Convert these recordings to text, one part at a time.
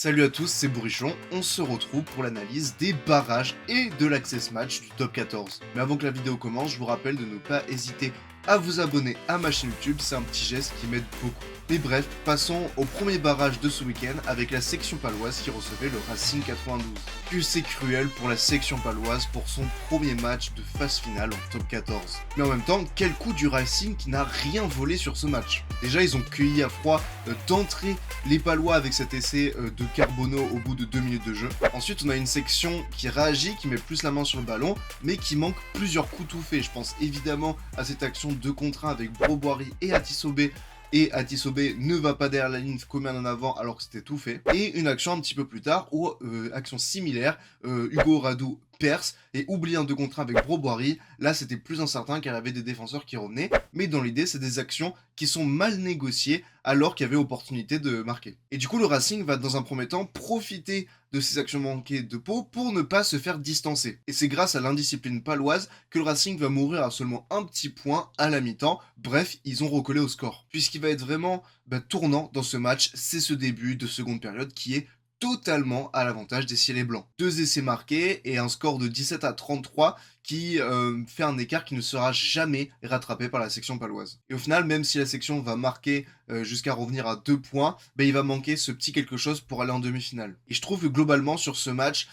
Salut à tous, c'est Bourichon, on se retrouve pour l'analyse des barrages et de l'access match du top 14. Mais avant que la vidéo commence, je vous rappelle de ne pas hésiter à vous abonner à ma chaîne YouTube, c'est un petit geste qui m'aide beaucoup. Mais bref, passons au premier barrage de ce week-end avec la section paloise qui recevait le Racing 92. Que c'est cruel pour la section paloise pour son premier match de phase finale en top 14. Mais en même temps, quel coup du Racing qui n'a rien volé sur ce match. Déjà, ils ont cueilli à froid d'entrée les Palois avec cet essai de Carbonneau au bout de 2 minutes de jeu. Ensuite, on a une section qui réagit, qui met plus la main sur le ballon, mais qui manque plusieurs coups tout faits. Je pense évidemment à cette action 2 contre 1 avec Broboiry et Atisobé. Et Atisobé ne va pas derrière la ligne comme en avant alors que c'était tout fait. Et une action un petit peu plus tard, où action similaire, Hugo Radou perce et oublie un 2 contre 1 avec Broboiry. Là, c'était plus incertain car il y avait des défenseurs qui revenaient. Mais dans l'idée, c'est des actions qui sont mal négociées alors qu'il y avait opportunité de marquer. Et du coup, le Racing va dans un premier temps profiter de ces actions manquées de Pau pour ne pas se faire distancer. Et c'est grâce à l'indiscipline paloise que le Racing va mourir à seulement un petit point à la mi-temps. Bref, ils ont recollé au score. Puis ce qui va être vraiment tournant dans ce match, c'est ce début de seconde période qui est totalement à l'avantage des ciels et blancs. 2 essais marqués et un score de 17-33 qui fait un écart qui ne sera jamais rattrapé par la section paloise. Et au final, même si la section va marquer jusqu'à revenir à 2 points, il va manquer ce petit quelque chose pour aller en demi-finale. Et je trouve que globalement sur ce match,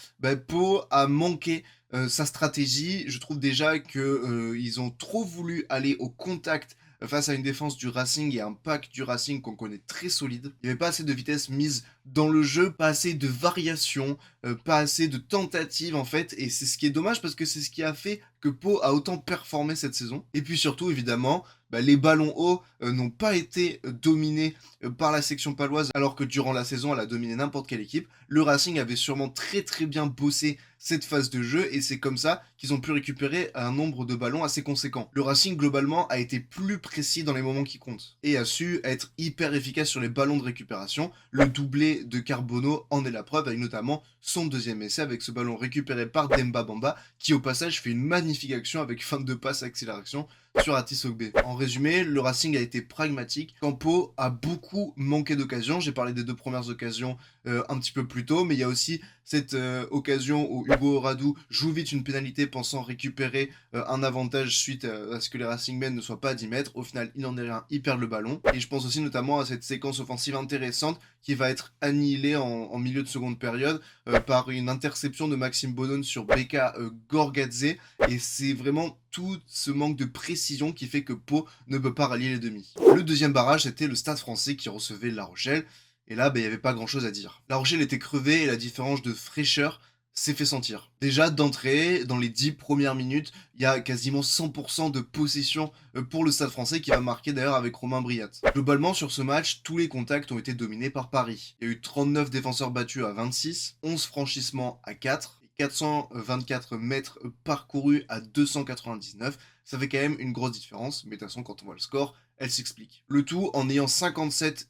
Pau a manqué sa stratégie. Je trouve déjà que ils ont trop voulu aller au contact face à une défense du Racing et un pack du Racing qu'on connaît très solide. Il n'y avait pas assez de vitesse mise dans le jeu, pas assez de variations, pas assez de tentatives en fait, et c'est ce qui est dommage parce que c'est ce qui a fait que Pau a autant performé cette saison. Et puis surtout évidemment, les ballons hauts n'ont pas été dominés par la section paloise alors que durant la saison elle a dominé n'importe quelle équipe. Le Racing avait sûrement très bien bossé cette phase de jeu et c'est comme ça qu'ils ont pu récupérer un nombre de ballons assez conséquent. Le Racing globalement a été plus précis dans les moments qui comptent et a su être hyper efficace sur les ballons de récupération. Le doublé de Carbonneau en est la preuve avec notamment son deuxième essai avec ce ballon récupéré par Demba Bamba qui au passage fait une magnifique action avec fin de passe accélération sur Atis Ogbe. En résumé, le Racing a été pragmatique. Campo a beaucoup manqué d'occasions. J'ai parlé des 2 premières occasions un petit peu plus tôt, mais il y a aussi cette occasion où Hugo Radou joue vite une pénalité pensant récupérer un avantage suite à ce que les Racingmen ne soient pas à 10 mètres. Au final, il en est rien, il perd le ballon. Et je pense aussi notamment à cette séquence offensive intéressante qui va être annihilée en milieu de seconde période par une interception de Maxime Bonone sur Beka Gorgadze. Et c'est vraiment tout ce manque de précision qui fait que Pau ne peut pas rallier les demi. Le deuxième barrage, c'était le Stade Français qui recevait La Rochelle. Et là, il n'y avait pas grand chose à dire. La Rochelle était crevée et la différence de fraîcheur s'est fait sentir. Déjà, d'entrée, dans les 10 premières minutes, il y a quasiment 100% de possession pour le Stade Français qui va marquer d'ailleurs avec Romain Briat. Globalement, sur ce match, tous les contacts ont été dominés par Paris. Il y a eu 39 défenseurs battus à 26, 11 franchissements à 4, 424 mètres parcourus à 299. Ça fait quand même une grosse différence, mais de toute façon, quand on voit le score, elle s'explique. Le tout en ayant 57%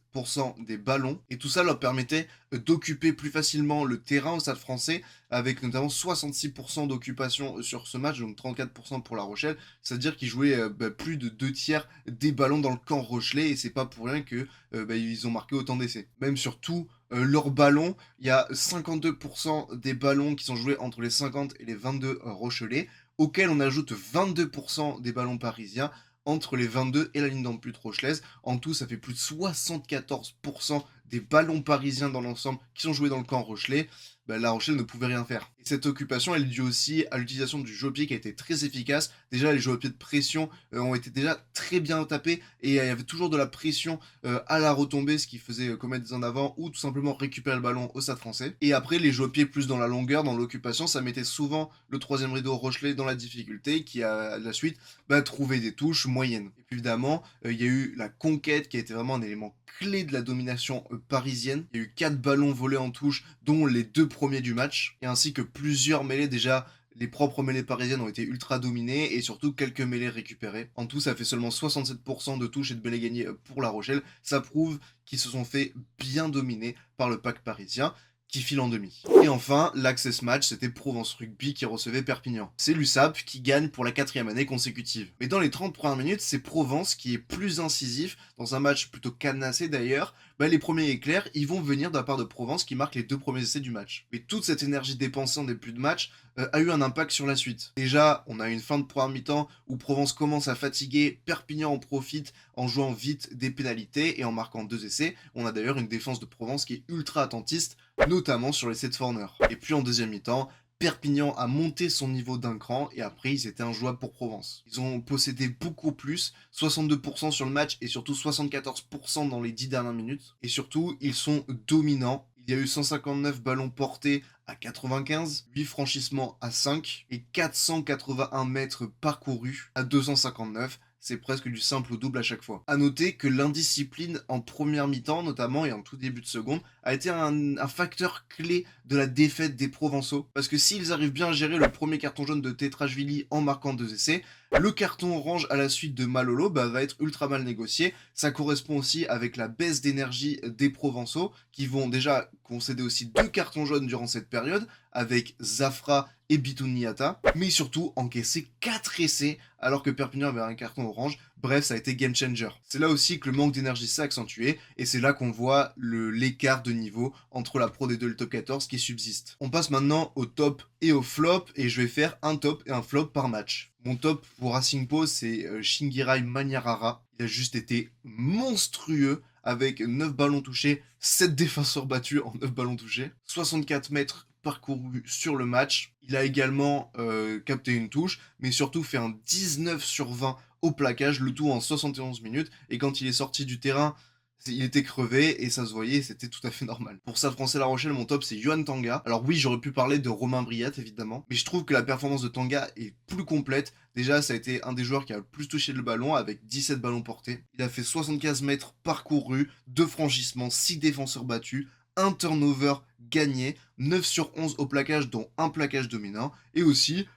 des ballons, et tout ça leur permettait d'occuper plus facilement le terrain au Stade Français, avec notamment 66% d'occupation sur ce match, donc 34% pour La Rochelle, c'est-à-dire qu'ils jouaient plus de 2 tiers des ballons dans le camp rochelais, et c'est pas pour rien que ils ont marqué autant d'essais. Même sur tout leurs ballons, il y a 52% des ballons qui sont joués entre les 50 et les 22 rochelais, auxquels on ajoute 22% des ballons parisiens entre les 22 et la ligne d'en plus de rochelaise. En tout, ça fait plus de 74% des ballons parisiens dans l'ensemble qui sont joués dans le camp rochelais. La Rochelle ne pouvait rien faire. Et cette occupation, elle est due aussi à l'utilisation du jeu au pied qui a été très efficace. Déjà, les jeux au pied de pression ont été déjà très bien tapés et il y avait toujours de la pression à la retombée, ce qui faisait commettre des en avant ou tout simplement récupérer le ballon au Stade Français. Et après, les jeux au pied plus dans la longueur, dans l'occupation, ça mettait souvent le troisième rideau Rochelet dans la difficulté qui a à la suite trouvé des touches moyennes. Et puis évidemment, il y a eu la conquête qui a été vraiment un élément clé de la domination parisienne. Il y a eu 4 ballons volés en touche, dont les 2 premiers du match, et ainsi que plusieurs mêlées déjà. Les propres mêlées parisiennes ont été ultra dominées et surtout quelques mêlées récupérées. En tout, ça fait seulement 67% de touches et de mêlées gagnées pour La Rochelle. Ça prouve qu'ils se sont fait bien dominer par le pack parisien qui file en demi. Et enfin, l'access match, c'était Provence Rugby qui recevait Perpignan. C'est l'USAP qui gagne pour la 4e année consécutive. Mais dans les 30 premières minutes, c'est Provence qui est plus incisif, dans un match plutôt cadenassé d'ailleurs, les premiers éclairs, ils vont venir de la part de Provence qui marque les 2 premiers essais du match. Mais toute cette énergie dépensée en début de match a eu un impact sur la suite. Déjà, on a une fin de première mi-temps où Provence commence à fatiguer, Perpignan en profite en jouant vite des pénalités et en marquant 2 essais. On a d'ailleurs une défense de Provence qui est ultra attentiste, notamment sur l'essai de Forner. Et puis en deuxième mi-temps, Perpignan a monté son niveau d'un cran et après ils étaient injouables pour Provence. Ils ont possédé beaucoup plus, 62% sur le match et surtout 74% dans les 10 dernières minutes. Et surtout, ils sont dominants. Il y a eu 159 ballons portés à 95, 8 franchissements à 5 et 481 mètres parcourus à 259. C'est presque du simple au double à chaque fois. A noter que l'indiscipline en première mi-temps notamment et en tout début de seconde a été un facteur clé de la défaite des Provençaux. Parce que s'ils arrivent bien à gérer le premier carton jaune de Tetrashvili en marquant 2 essais, le carton orange à la suite de Malolo va être ultra mal négocié. Ça correspond aussi avec la baisse d'énergie des Provençaux qui vont déjà concéder aussi 2 cartons jaunes durant cette période avec Zafra et Bitouniata, mais surtout encaisser 4 essais alors que Perpignan avait un carton orange. Bref, ça a été game changer. C'est là aussi que le manque d'énergie s'est accentué et c'est là qu'on voit l'écart de niveau entre la Pro D2 et le top 14 qui subsiste. On passe maintenant au top et au flop et je vais faire un top et un flop par match. Mon top pour Racing Po, c'est Shingirai Maniarara. Il a juste été monstrueux avec 9 ballons touchés, 7 défenseurs battus en 9 ballons touchés, 64 mètres parcouru sur le match. Il a également capté une touche, mais surtout fait un 19 sur 20 au plaquage, le tout en 71 minutes. Et quand il est sorti du terrain, il était crevé et ça se voyait, c'était tout à fait normal. Pour Stade Français La Rochelle, mon top c'est Yohan Tanga. Alors oui, j'aurais pu parler de Romain Briat évidemment, mais je trouve que la performance de Tanga est plus complète. Déjà, ça a été un des joueurs qui a le plus touché le ballon avec 17 ballons portés. Il a fait 75 mètres parcourus, 2 franchissements, 6 défenseurs battus, un turnover gagné, 9 sur 11 au plaquage dont un plaquage dominant et aussi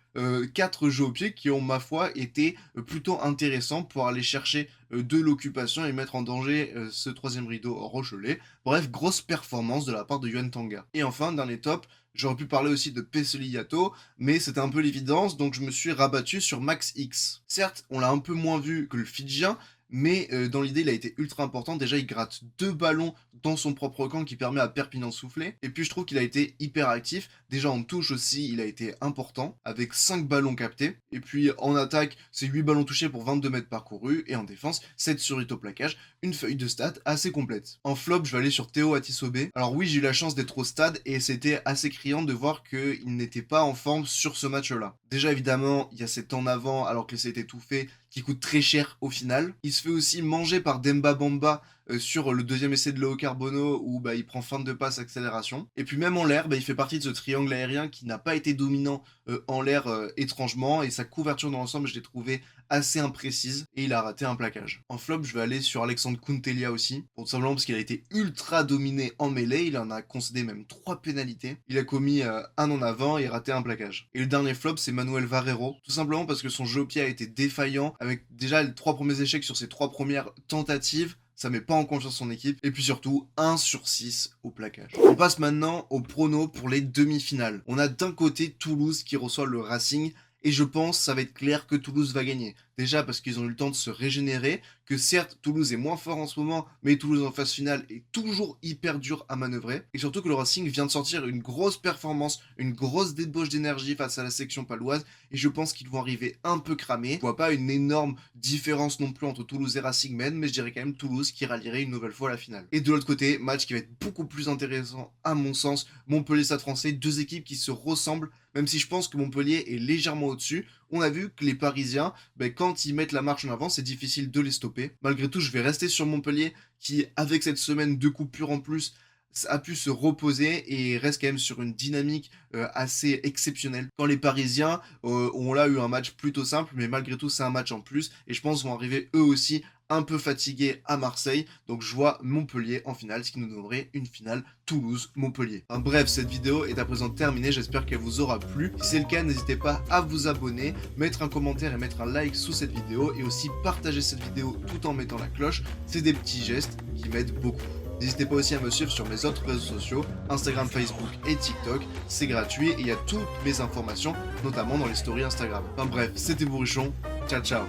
4 jeux au pied qui ont ma foi été plutôt intéressants pour aller chercher de l'occupation et mettre en danger ce troisième rideau rochelais. Bref, grosse performance de la part de Yohan Tanga. Et enfin, dernier top, j'aurais pu parler aussi de Peseli Yato, mais c'était un peu l'évidence, donc je me suis rabattu sur Max X. Certes, on l'a un peu moins vu que le Fidjien, mais dans l'idée, il a été ultra important. Déjà, il gratte 2 ballons dans son propre camp qui permet à Perpignan de souffler. Et puis, je trouve qu'il a été hyper actif. Déjà, en touche aussi, il a été important, avec 5 ballons captés. Et puis, en attaque, c'est 8 ballons touchés pour 22 mètres parcourus. Et en défense, 7 sur 8 au plaquage. Une feuille de stats assez complète. En flop, je vais aller sur Théo Atisobé. Alors oui, j'ai eu la chance d'être au stade et c'était assez criant de voir qu'il n'était pas en forme sur ce match-là. Déjà, évidemment, il y a cet en avant alors que l'essai était tout fait qui coûte très cher au final. Il se fait aussi manger par Demba Bamba sur le deuxième essai de Leo Carbono où il prend fin de passe accélération. Et puis même en l'air, il fait partie de ce triangle aérien qui n'a pas été dominant en l'air étrangement et sa couverture dans l'ensemble je l'ai trouvé assez imprécise et il a raté un plaquage. En flop, je vais aller sur Alexandre Kuntelia aussi, tout simplement parce qu'il a été ultra dominé en mêlée, il en a concédé même 3 pénalités. Il a commis un en avant et raté un plaquage. Et le dernier flop, c'est Manuel Varero, tout simplement parce que son jeu au pied a été défaillant avec déjà les 3 premiers échecs sur ses 3 premières tentatives. Ça met pas en confiance son équipe. Et puis surtout, 1 sur 6 au plaquage. On passe maintenant au prono pour les demi-finales. On a d'un côté Toulouse qui reçoit le Racing. Et je pense, ça va être clair que Toulouse va gagner. Déjà parce qu'ils ont eu le temps de se régénérer, que certes Toulouse est moins fort en ce moment, mais Toulouse en phase finale est toujours hyper dur à manœuvrer. Et surtout que le Racing vient de sortir une grosse performance, une grosse débauche d'énergie face à la section paloise. Et je pense qu'ils vont arriver un peu cramés. Je vois pas une énorme différence non plus entre Toulouse et Racing mais je dirais quand même Toulouse qui rallierait une nouvelle fois à la finale. Et de l'autre côté, match qui va être beaucoup plus intéressant à mon sens. Montpellier-Stade Français, 2 équipes qui se ressemblent, même si je pense que Montpellier est légèrement au-dessus. On a vu que les Parisiens, quand ils mettent la marche en avant, c'est difficile de les stopper. Malgré tout, je vais rester sur Montpellier qui, avec cette semaine de coupure en plus, a pu se reposer et reste quand même sur une dynamique assez exceptionnelle. Quand les Parisiens ont là eu un match plutôt simple, mais malgré tout, c'est un match en plus. Et je pense vont arriver eux aussi un peu fatigués à Marseille. Donc je vois Montpellier en finale, ce qui nous donnerait une finale Toulouse-Montpellier. Enfin, bref, cette vidéo est à présent terminée. J'espère qu'elle vous aura plu. Si c'est le cas, n'hésitez pas à vous abonner, mettre un commentaire et mettre un like sous cette vidéo. Et aussi partager cette vidéo tout en mettant la cloche. C'est des petits gestes qui m'aident beaucoup. N'hésitez pas aussi à me suivre sur mes autres réseaux sociaux, Instagram, Facebook et TikTok. C'est gratuit et il y a toutes mes informations, notamment dans les stories Instagram. Enfin bref, c'était Bourrichon. Ciao ciao.